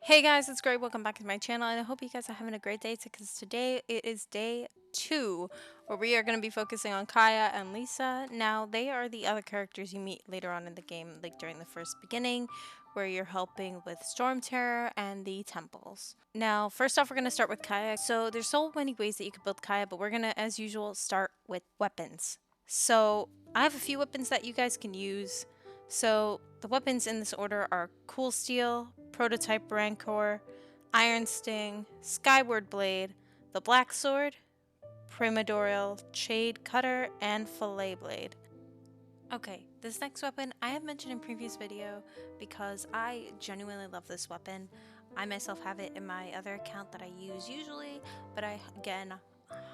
Hey guys, it's Gray. Welcome back to my channel, and I hope you guys are having a great day because today it is day 2 where we are going to be focusing on Kaeya and Lisa. Now, they are the other characters you meet later on in the game, like during the first beginning, where you're helping with Storm Terror and the temples. Now, first off, we're going to start with Kaeya. So, there's so many ways that you could build Kaeya, but we're going to, as usual, start with weapons. So, I have a few weapons that you guys can use. So the weapons in this order are Cool Steel, Prototype Rancor, Iron Sting, Skyward Blade, the Black Sword, Primordial, Shade Cutter, and Fillet Blade. Okay, this next weapon I have mentioned in previous video because I genuinely love this weapon. I myself have it in my other account that I use usually, but I again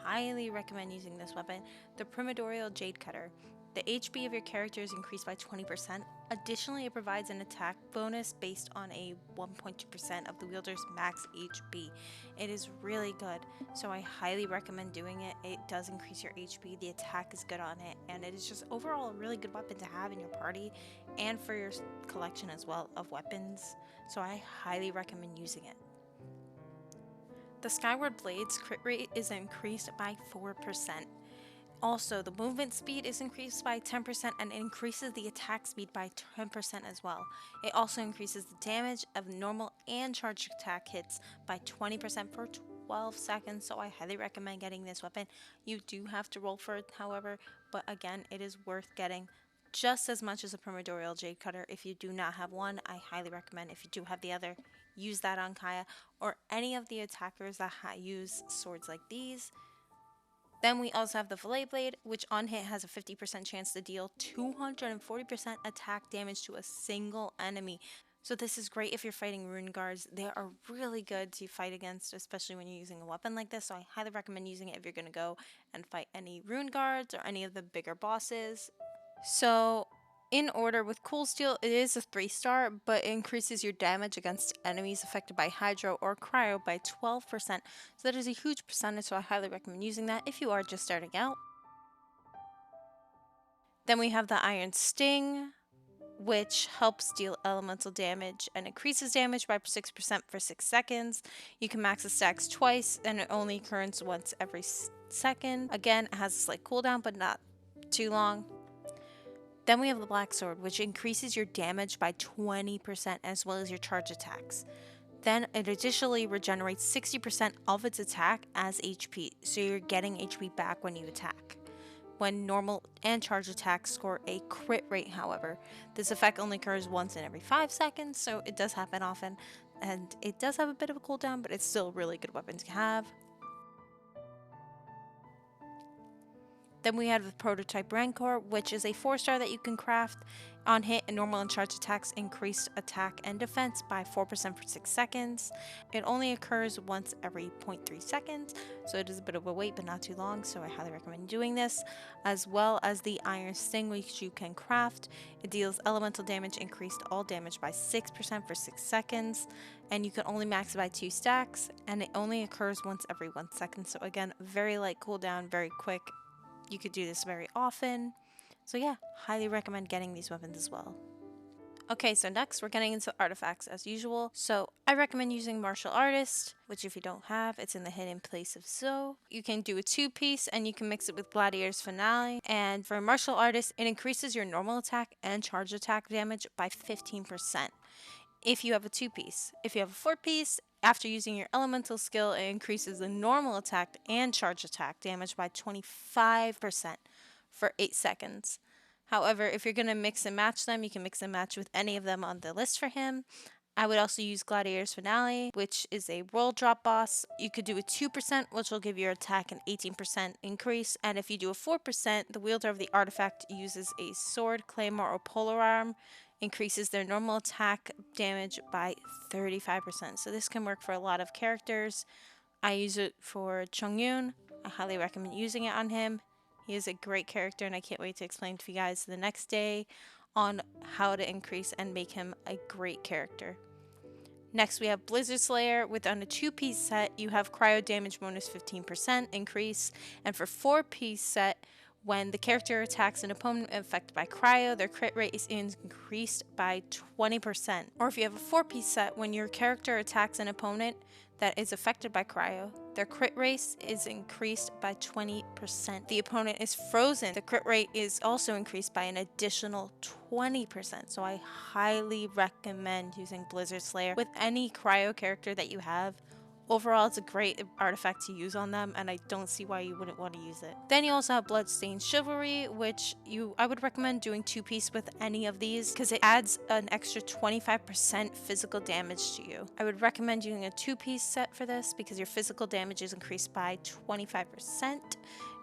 highly recommend using this weapon, the Primordial Jade Cutter. The HP of your character is increased by 20%. Additionally, it provides an attack bonus based on a 1.2% of the wielder's max HP. It is really good, so I highly recommend doing it. It does increase your HP, the attack is good on it, and it is just overall a really good weapon to have in your party and for your collection as well of weapons. So I highly recommend using it. The Skyward Blade's crit rate is increased by 4%. Also, the movement speed is increased by 10% and increases the attack speed by 10% as well. It also increases the damage of normal and charged attack hits by 20% for 12 seconds, so I highly recommend getting this weapon. You do have to roll for it, however, but again, it is worth getting just as much as a Primordial Jade Cutter. If you do not have one, I highly recommend. If you do have the other, use that on Kaeya or any of the attackers that use swords like these. Then we also have the Fillet Blade, which on hit has a 50% chance to deal 240% attack damage to a single enemy. So this is great if you're fighting rune guards. They are really good to fight against, especially when you're using a weapon like this. So I highly recommend using it if you're going to go and fight any rune guards or any of the bigger bosses. So in order, with Cool Steel, it is a 3-star, but it increases your damage against enemies affected by Hydro or Cryo by 12%. So that is a huge percentage, so I highly recommend using that if you are just starting out. Then we have the Iron Sting, which helps deal elemental damage and increases damage by 6% for 6 seconds. You can max the stacks twice, and it only occurs once every second. Again, it has a slight cooldown, but not too long. Then we have the Black Sword, which increases your damage by 20% as well as your charge attacks. Then it additionally regenerates 60% of its attack as HP, so you're getting HP back when you attack. When normal and charge attacks score a crit rate, however, this effect only occurs once in every 5 seconds, so it does happen often, and it does have a bit of a cooldown, but it's still a really good weapon to have. Then we have the Prototype Rancor, which is a 4-star that you can craft. On hit, and normal and charged attacks increase attack and defense by 4% for 6 seconds. It only occurs once every 0.3 seconds, so it is a bit of a wait, but not too long, so I highly recommend doing this. As well as the Iron Sting, which you can craft. It deals elemental damage, increased all damage by 6% for 6 seconds, and you can only max it by 2 stacks, and it only occurs once every 1 second, so again, very light cooldown, very quick. You could do this very often. So yeah, highly recommend getting these weapons as well. Okay, so next we're getting into artifacts as usual. So I recommend using Martial Artist, which if you don't have, it's in the hidden place of Zoe. You can do a 2-piece and you can mix it with Gladiator's Finale. And for Martial Artist, it increases your normal attack and charge attack damage by 15%. If you have a 2-piece. If you have a 4-piece, after using your elemental skill, it increases the normal attack and charge attack damage by 25% for 8 seconds. However, if you're going to mix and match them, you can mix and match with any of them on the list for him. I would also use Gladiator's Finale, which is a world drop boss. You could do a 2%, which will give your attack an 18% increase. And if you do a 4%, the wielder of the artifact uses a sword, claymore, or polearm, increases their normal attack damage by 35%. So this can work for a lot of characters. I use it for Chongyun. I highly recommend using it on him. He is a great character, and I can't wait to explain to you guys the next day on how to increase and make him a great character. Next, we have Blizzard Slayer. On a 2-piece set, you have cryo damage bonus 15% increase, and for 4-piece set, When the character attacks an opponent affected by cryo, their crit rate is increased by 20%. Or if you have a 4-piece set, when your character attacks an opponent that is affected by cryo, their crit rate is increased by 20%. The opponent is frozen. The crit rate is also increased by an additional 20%. So I highly recommend using Blizzard Slayer with any cryo character that you have. Overall, it's a great artifact to use on them, and I don't see why you wouldn't want to use it. Then you also have Bloodstained Chivalry, which I would recommend doing 2-piece with any of these because it adds an extra 25% physical damage to you. I would recommend using a 2-piece set for this because your physical damage is increased by 25%.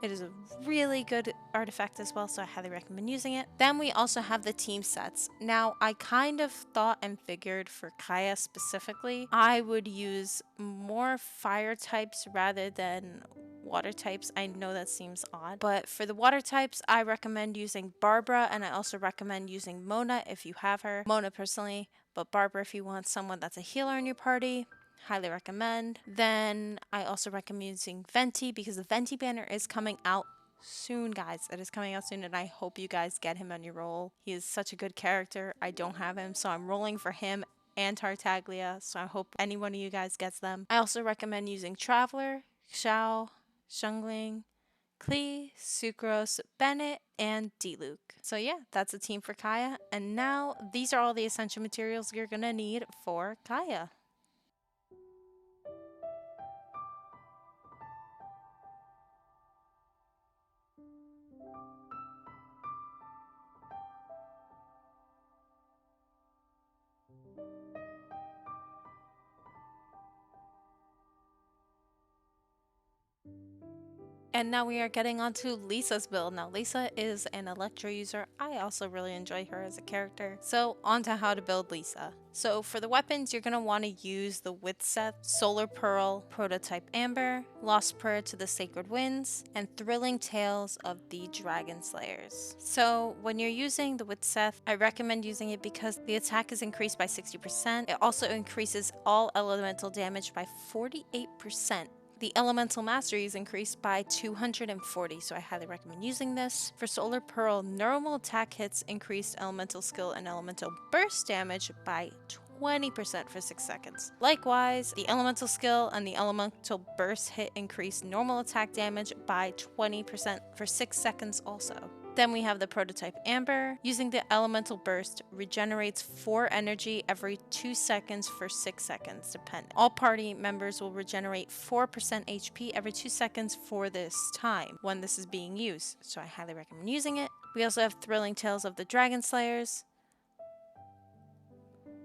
It is a really good artifact as well, so I highly recommend using it. Then we also have the team sets. Now, I kind of thought and figured for Kaeya specifically, I would use more fire types rather than water types. I know that seems odd, but for the water types, I recommend using Barbara, and I also recommend using Mona if you have her. Mona personally, but Barbara if you want someone that's a healer in your party. Highly recommend. Then I also recommend using Venti because the Venti banner is coming out soon, guys. It is coming out soon, and I hope you guys get him on your roll. He is such a good character. I don't have him, so I'm rolling for him and Tartaglia, so I hope any one of you guys gets them. I also recommend using Traveler, Xiao, Shungling, Klee, Sucrose, Bennett, and Diluc. So yeah, that's a team for Kaeya. And now these are all the essential materials you're gonna need for Kaeya. And now we are getting on to Lisa's build. Now, Lisa is an Electro user. I also really enjoy her as a character. So, on to how to build Lisa. So, for the weapons, you're going to want to use the Width set, Solar Pearl, Prototype Amber, Lost Prayer to the Sacred Winds, and Thrilling Tales of the Dragon Slayers. So, when you're using the Width set, I recommend using it because the attack is increased by 60%. It also increases all elemental damage by 48%. The elemental mastery is increased by 240, so I highly recommend using this. For Solar Pearl, normal attack hits increased elemental skill and elemental burst damage by 20% for 6 seconds. Likewise, the elemental skill and the elemental burst hit increase normal attack damage by 20% for 6 seconds also. Then we have the Prototype Amber. Using the elemental burst regenerates 4 energy every 2 seconds for 6 seconds, depending. All party members will regenerate 4% HP every 2 seconds for this time when this is being used, so I highly recommend using it. We also have Thrilling Tales of the Dragon Slayers.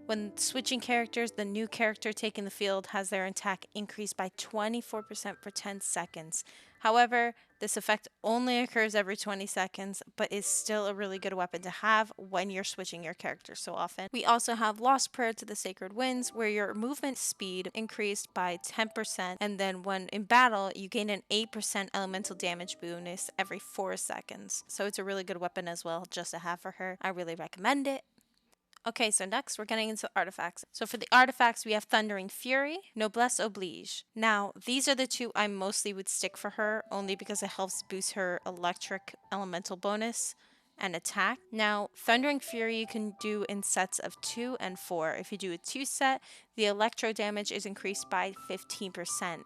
When switching characters, the new character taking the field has their attack increased by 24% for 10 seconds. However, this effect only occurs every 20 seconds, but is still a really good weapon to have when you're switching your character so often. We also have Lost Prayer to the Sacred Winds, where your movement speed increased by 10%, and then when in battle, you gain an 8% elemental damage bonus every 4 seconds. So it's a really good weapon as well, just to have for her. I really recommend it. Okay, so next we're getting into artifacts. So for the artifacts, we have Thundering Fury, Noblesse Oblige. Now, these are the two I mostly would stick for her, only because it helps boost her electric elemental bonus and attack. Now, Thundering Fury you can do in sets of 2 and 4. If you do a 2 set, the electro damage is increased by 15%.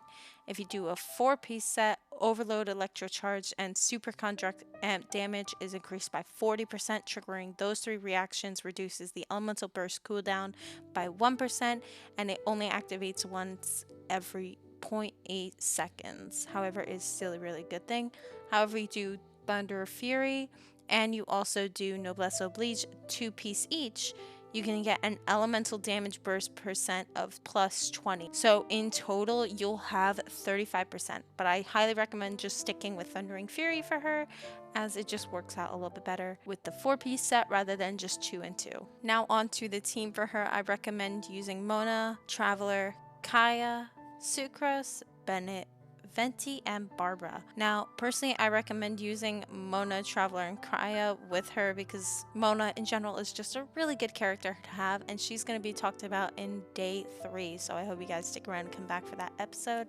If you do a 4-piece set, Overload Electro Charge and Super Conduct Amp damage is increased by 40%, triggering those 3 reactions reduces the Elemental Burst cooldown by 1%, and it only activates once every 0.8 seconds. However, it's still a really good thing. However, you do Thunder Fury, and you also do Noblesse Oblige 2-piece each, you can get an elemental damage burst percent of plus 20. So in total, you'll have 35%. But I highly recommend just sticking with Thundering Fury for her, as it just works out a little bit better with the 4-piece set rather than just 2 and 2. Now on to the team for her. I recommend using Mona, Traveler, Kaeya, Sucrose, Bennett, Venti, and Barbara. Now, personally, I recommend using Mona, Traveler, and Kaeya with her because Mona in general is just a really good character to have, and she's going to be talked about in day 3. So I hope you guys stick around and come back for that episode.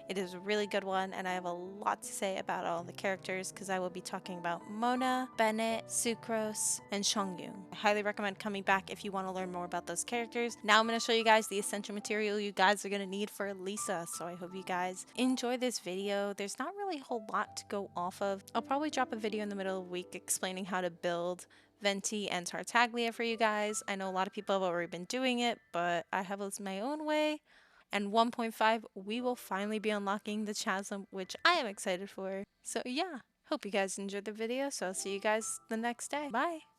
It is a really good one, and I have a lot to say about all the characters because I will be talking about Mona, Bennett, Sucrose, and Chongyun. I highly recommend coming back if you want to learn more about those characters. Now I'm going to show you guys the essential material you guys are going to need for Lisa, so I hope you guys enjoy this video. There's not really a whole lot to go off of. I'll probably drop a video in the middle of the week explaining how to build Venti and Tartaglia for you guys. I know a lot of people have already been doing it, but I have my own way. And 1.5, we will finally be unlocking the chasm, which I am excited for. So yeah, hope you guys enjoyed the video. So I'll see you guys the next day. Bye!